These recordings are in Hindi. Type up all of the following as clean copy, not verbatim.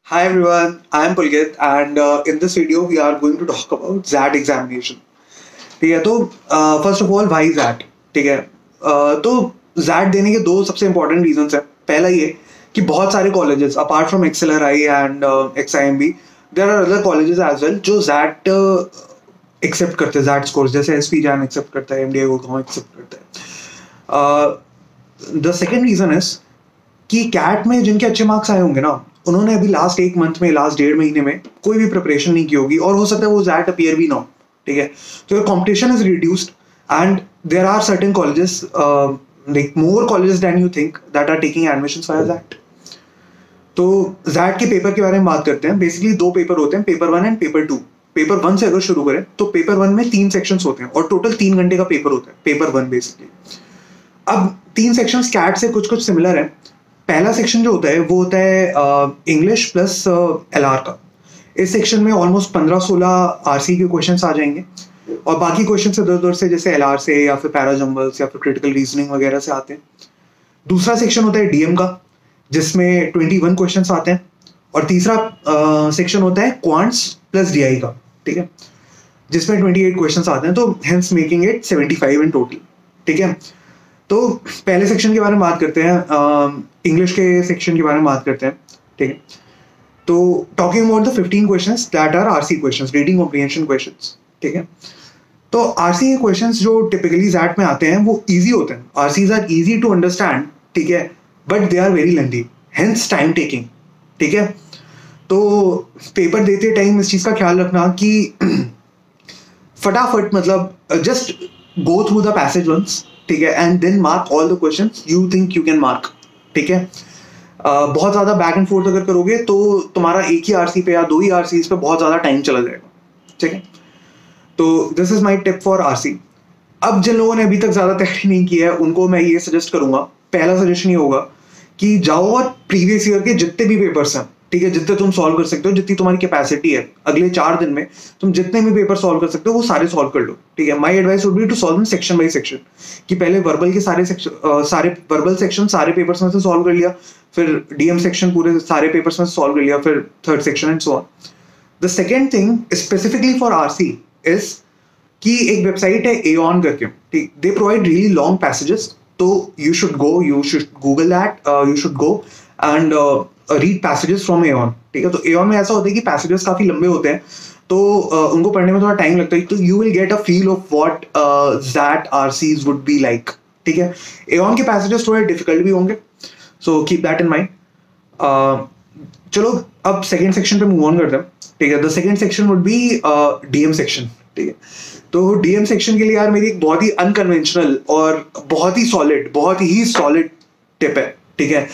Hi everyone, I am Pulkit and in this video we are going to talk about ZAT examination. ठीक है तो first of all why ZAT. ठीक है तो ZAT देने के दो सबसे इंपॉर्टेंट रीजंस है. पहला ये कि बहुत सारे colleges apart from XLRI and XIMB there are other colleges as well जो ZAT एक्सेप्ट करते हैं. ZAT स्कोर्स जैसे SP जैन एक्सेप्ट करता है, MDI गुड़गांव एक्सेप्ट करता है. द सेकेंड रीजन इज कि कैट में जिनके अच्छे मार्क्स आए होंगे ना, उन्होंने अभी लास्ट एक मंथ में, लास्ट 1.5 महीने में कोई भी प्रिपरेशन नहीं की होगी और हो सकता है वो ZAT अपीयर भी ना हो. ठीक है तो competition is reduced and there are certain colleges, like more colleges than you think, that are taking admissions for ZAT. तो ZAT के पेपर के बारे में बात करते हैं. बेसिकली दो पेपर होते हैं, पेपर 1 एंड पेपर 2. पेपर 1 से अगर शुरू करें तो पेपर 1 में 3 सेक्शंस होते हैं और टोटल 3 घंटे का पेपर होता है पेपर 1 बेसिकली. अब 3 सेक्शंस कैट से कुछ कुछ सिमिलर है. पहला सेक्शन जो होता है वो होता है इंग्लिश प्लस LR का. इस सेक्शन में ऑलमोस्ट 15-16 RC के क्वेश्चंस आ जाएंगे और बाकी क्वेश्चन इधर उधर से जैसे LR से या फिर पैराजम्बल्स या फिर क्रिटिकल रीजनिंग वगैरह से आते हैं. दूसरा सेक्शन होता है DM का जिसमें 21 क्वेश्चंस आते हैं और तीसरा सेक्शन होता है क्वांट्स प्लस DI का. ठीक है जिसमें 28 क्वेश्चंस आते हैं, तो hence making it 75 in total. ठीक है तो पहले सेक्शन के बारे में बात करते हैं, इंग्लिश के सेक्शन के बारे में बात करते हैं. ठीक है तो talking about the 15 questions that are RC questions, reading comprehension questions. ठीक है तो RC के क्वेश्चंस जो टिपिकली ZAT में आते हैं वो इजी होते हैं. RCs are easy to understand. ठीक है but they are very lengthy, hence time taking. ठीक है तो पेपर देते टाइम इस चीज का ख्याल रखना कि फटाफट मतलब just go through the passage once. ठीक है and then mark all the questions you think you can mark. ठीक है बहुत ज्यादा बैक एंड फोर्थ अगर करोगे तो तुम्हारा एक ही RC पे या 2 ही RCs पे बहुत ज्यादा टाइम चला जाएगा. ठीक है तो this is my tip for RC. अब जिन लोगों ने अभी तक ज्यादा तैयारी नहीं की है उनको मैं ये सजेस्ट करूंगा, पहला सजेशन ये होगा कि जाओ और प्रीवियस ईयर के जितने भी पेपर्स हैं, ठीक है जितने तुम सॉल्व कर सकते हो, जितनी तुम्हारी कैपेसिटी है, अगले 4 दिन में तुम जितने भी पेपर सॉल्व कर सकते हो वो सारे सॉल्व कर लो. ठीक है my advice would be to solve section by section, कि पहले वर्बल के सारे वर्बल सेक्शन सारे पेपर्स में से सॉल्व कर लिया, फिर DM सेक्शन पूरे सारे पेपर्स में से सॉल्व कर लिया, फिर third section and so on. The second thing specifically for RC is कि एक वेबसाइट है Aeon करके. ठीक they provide really long passages, तो you should Google that, you should go and read passages from Aeon. ठीक है तो Aeon में ऐसा होता है कि पैसेजेस काफी लंबे होते हैं तो उनको पढ़ने में थोड़ा टाइम लगता है, तो you will get a feel of what ZAT RCs would be like. ठीक है Aeon के पैसेजेस थोड़े डिफिकल्ट भी होंगे, so keep that in mind. चलो अब सेकेंड सेक्शन पे मूव ऑन करते हैं. ठीक है the second section would be DM section. ठीक है तो DM सेक्शन के लिए यार मेरी एक बहुत ही अनकन्वेंशनल और बहुत ही सॉलिड टिप है. ठीक है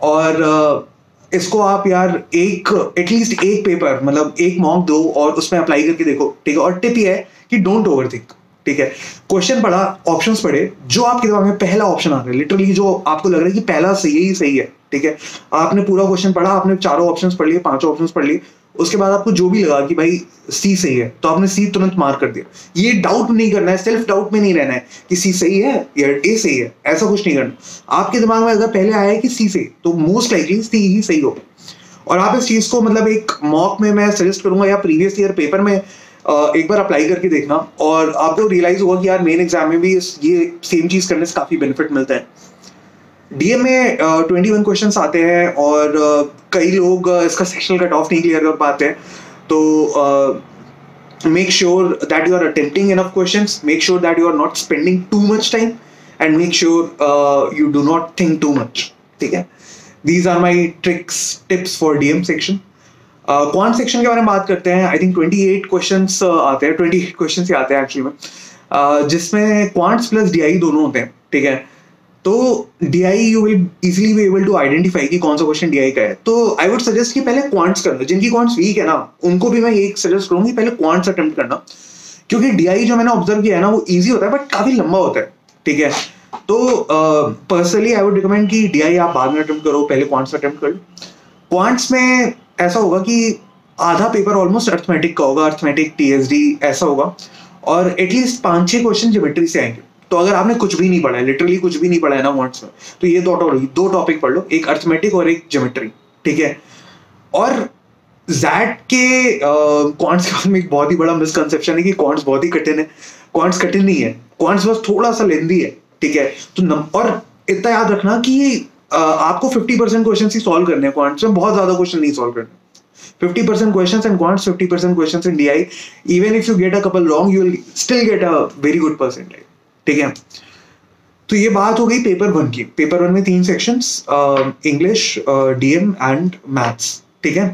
और इसको आप यार एटलीस्ट एक पेपर मतलब एक मॉक दो और उसमें अप्लाई करके देखो. ठीक है और टिप ये है कि डोंट ओवरथिंक. ठीक है क्वेश्चन पढ़ा, ऑप्शंस पढ़े, जो आपके दिमाग में पहला ऑप्शन आ रहा है, लिटरली जो आपको लग रहा है कि पहला सही है. ठीक है आपने पूरा क्वेश्चन पढ़ा, आपने 4 ऑप्शंस पढ़ लिए, 5 ऑप्शंस पढ़ लिए, उसके बाद आपको जो भी लगा कि भाई C सही है तो आपने C तुरंत मार्क कर दिया. ये डाउट नहीं करना है, सेल्फ डाउट में नहीं रहना है कि C सही है या A सही है, ऐसा कुछ नहीं करना. आपके दिमाग में अगर पहले आया है कि C सही तो मोस्ट लाइकली C ही सही होगा. और आप इस चीज को मतलब एक मॉक में मैं सजेस्ट करूंगा या प्रीवियस ईयर पेपर में एक बार अप्लाई करके देखना और आपको रियलाइज होगा कि यार मेन एग्जाम में भी ये सेम चीज करने से काफी बेनिफिट मिलता है. DM में 21 क्वेश्चंस आते हैं और कई लोग इसका सेक्शनल कट ऑफ नहीं क्लियर कर पाते हैं, तो make sure that you are attempting enough questions, make sure that you are not spending too much time and make sure you do not think too much. ठीक है these are my tips for DM section. Quant section के बारे में बात करते हैं. आई थिंक 28 क्वेश्चंस आते हैं, 28 क्वेश्चंस ही आते हैं एक्चुअली में, जिसमें क्वांट्स प्लस DI दोनों होते हैं. ठीक है तो DI you will easily be able to identify कि कौन सा क्वेश्चन DI का है. तो आई वुड सजेस्ट कि पहले क्वांट्स कर लो. जिनकी क्वांट्स वीक है ना उनको भी मैं ये सजेस्ट करूंगी पहले क्वांट्स अटेम्प्ट करना, क्योंकि DI जो मैंने ऑब्जर्व किया है ना वो इजी होता है बट काफी लंबा होता है. ठीक है तो पर्सनली आई वुड रिकमेंड कि DI आप बाद में अटेम्प्ट करो, पहले क्वांट्स अटेम्प्ट कर लो. क्वांट्स में ऐसा होगा कि आधा पेपर ऑलमोस्ट अर्थमेटिक का होगा, अर्थमेटिक TSD ऐसा होगा, और एटलीस्ट 5-6 क्वेश्चन ज्योमेट्री से आएंगे. तो अगर आपने कुछ भी नहीं पढ़ा है, लिटरली कुछ भी नहीं पढ़ा है ना क्वांट्स में, तो ये दो टॉपिक पढ़ लो, एक अर्थमेटिक और एक ज्योमेट्री. ठीक है और जैट के क्वांट्स के बारे में एक बहुत ही बड़ा मिसकंसेप्शन है कि क्वांट्स बहुत ही कठिन है। क्वांट्स कठिन नहीं है, क्वांट्स बस थोड़ा सा लेंदी है, ठीक है। तो और इतना याद रखना कि आपको 50% क्वेश्चन ही सॉल्व करने हैं क्वांट्स में, बहुत ज्यादा क्वेश्चन नहीं सॉल्व करने। 50% questions in quants, 50% questions in DI. Even if you get a couple wrong, you will still get a very good percentage. ठीक है, तो ये बात हो गई पेपर 1 की। पेपर 1 में 3 sections, English, DM and maths, ठीक है।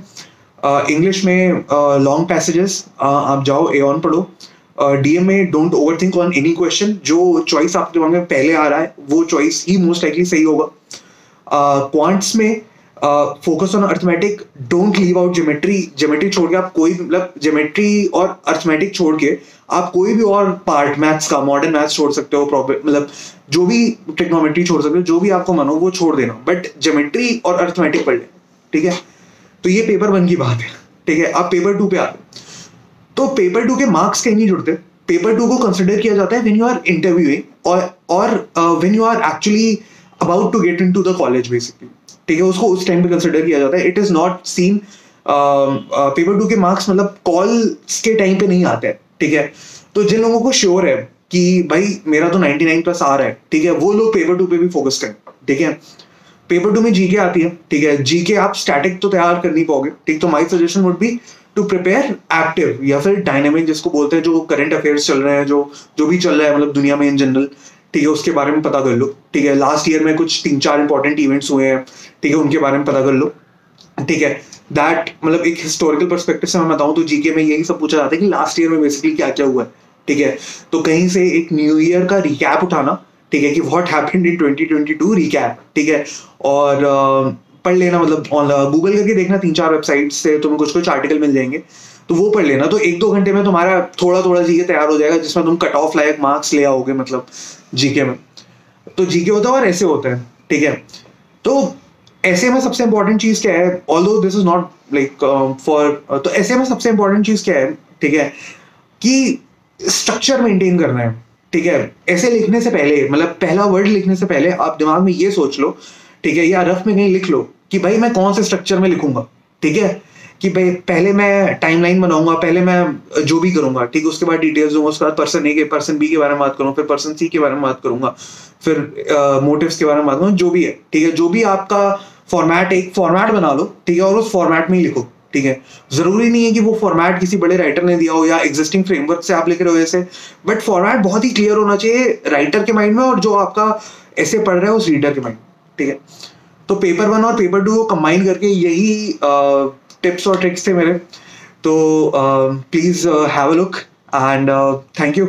इंग्लिश में लॉन्ग पैसेजेस, आप जाओ एऑन पढ़ो। डीएम में don't overthink on any question, जो चॉइस आपके दिमाग में पहले आ रहा है वो चॉइस ही मोस्ट लाइकली सही होगा। क्वांट्स में focus on arithmetic, don't leave out geometry. Geometry छोड़ के आप कोई, मतलब ज्योमेट्री और अर्थमेटिक छोड़ के आप कोई भी और पार्ट मैथ्स का, मॉडर्न मैथ्स छोड़ सकते हो, मतलब जो भी ट्रिग्नोमेट्री छोड़ सकते हो, जो भी आपको मन हो वो छोड़ देना, बट ज्योमेट्री और अर्थमेटिक पढ़ लेना, ठीक है। तो ये पेपर 1 की बात है, ठीक है। अब पेपर 2 पे आते हैं। तो पेपर 2 के मार्क्स कहीं नहीं जुड़ते। पेपर 2 को कंसिडर किया जाता है व्हेन यू आर इंटरव्यूइंग और when you are actually about to get into the college basically, ठीक है। उसको उस टाइम पे कंसिडर किया जाता है। It is not seen, paper 2 के मार्क्स मतलब कॉल्स के टाइम पे नहीं आते हैं, ठीक है। तो जिन लोगों को श्योर है कि भाई मेरा तो 99+ आ रहा है, ठीक है, वो लोग पेपर 2 पे भी फोकस करें, ठीक है। पेपर 2 में जीके आती है, ठीक है। जीके आप स्टैटिक तो तैयार कर नहीं पाओगे, ठीक। तो my suggestion would be to prepare active या फिर डायनेमिक, जिसको बोलते हैं, जो करंट अफेयर्स चल रहे हैं, जो भी चल रहा है मतलब दुनिया में इन जनरल, ठीक है, उसके बारे में पता कर लो, ठीक है। लास्ट ईयर में कुछ 3-4 इंपॉर्टेंट इवेंट्स हुए हैं, ठीक है, उनके बारे में पता कर लो, ठीक है। दैट मतलब एक हिस्टोरिकल पर्सपेक्टिव से मैं बताऊं तो जीके में यही सब पूछा जाता है कि लास्ट ईयर में बेसिकली क्या क्या हुआ है, ठीक है। तो कहीं से एक न्यू ईयर का रिकैप उठाना, ठीक है, कि व्हाट हैपेंड इन 2022 रिकैप, ठीक है। और पढ़ लेना, मतलब गूगल करके देखना, 3-4 वेबसाइट से तुम्हें कुछ कुछ आर्टिकल मिल जाएंगे, तो वो पढ़ लेना। तो 1-2 घंटे में तुम्हारा थोड़ा थोड़ा जीके तैयार हो जाएगा, जिसमें तुम कट ऑफ लायक मार्क्स ले आओगे, मतलब जीके में। तो जीके होता है और ऐसे होते हैं, ठीक है। तो ऐसे में सबसे इंपॉर्टेंट चीज क्या है, although this is not like for, तो ऐसे में सबसे इंपॉर्टेंट चीज क्या है, ठीक है, कि स्ट्रक्चर मेंटेन करना है, ठीक है। ऐसे लिखने से पहले, मतलब पहला वर्ड लिखने से पहले आप दिमाग में ये सोच लो, ठीक है, या रफ में कहीं लिख लो कि भाई मैं कौन से स्ट्रक्चर में लिखूंगा, ठीक है। कि भाई पहले मैं टाइमलाइन बनाऊंगा, पहले मैं जो भी करूंगा, ठीक है, उसके बाद डिटेल्स दूंगा, उसके बाद पर्सन ए के, पर्सन बी के बारे में बात करूंगा, फिर पर्सन सी के बारे में बात करूंगा, फिर मोटिव्स के बारे में बात करूंगा, जो भी है, ठीक है। जो भी आपका फॉर्मेट, एक फॉर्मेट बना लो, ठीक है, और उस फॉर्मेट में ही लिखो, ठीक है। जरूरी नहीं है कि वो फॉर्मेट किसी बड़े राइटर ने दिया हो या एग्जिस्टिंग फ्रेमवर्क से आप लिख रहे हो ऐसे, बट फॉर्मेट बहुत ही क्लियर होना चाहिए राइटर के माइंड में और जो आपका ऐसे पढ़ रहा है उस रीडर के माइंड, ठीक है। तो पेपर 1 और पेपर 2 को कंबाइन करके यही टिप्स और ट्रिक्स थे मेरे। तो please have a look and thank you.